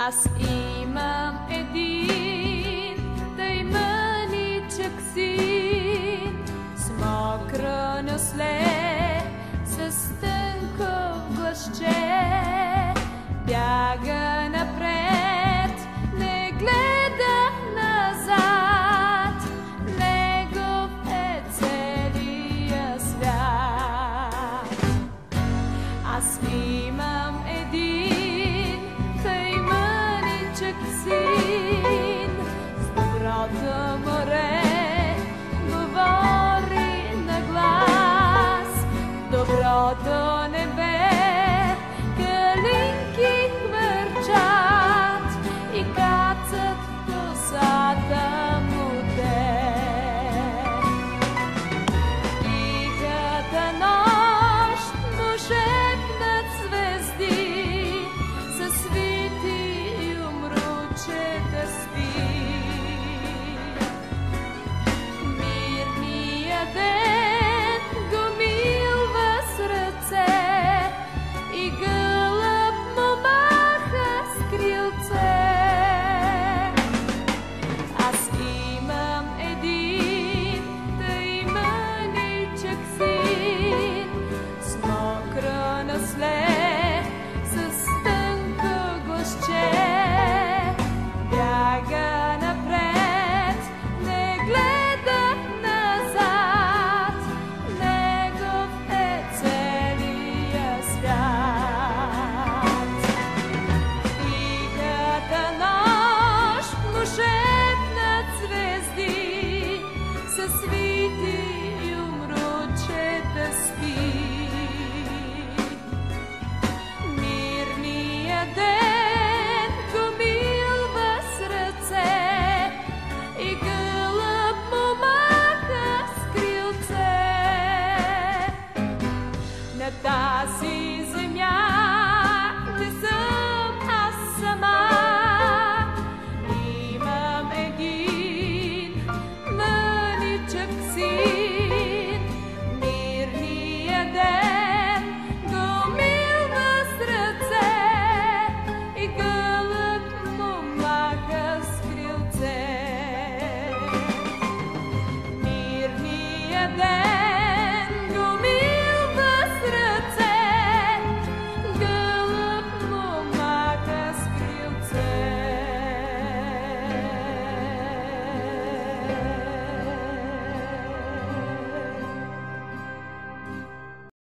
Аз имам един тъй мъничък син, с мокро нюсле, с тънко гласче. Бяга напред, не гледа назад, негов е целия свят. Аз имам един тъй мъничък син, с доброто море говори на глас, доброто небе калинки хвърчат и кацат в косата му те. Тихата нощ му шепнат звезди, със свити умруче да спи. Мирния ден го милва с ръце и гълъб му маха с крилце. Аз имам един тъй мъничък син, с мокро нюсле, с тънко гласче. Бяга напред, не гледа назад, негов е целия свят. Тихата нощ му шепнат звезди, със свити умруче да спи. Мирния ден го милва с ръце и гълъб му маха с крилце. На тази земя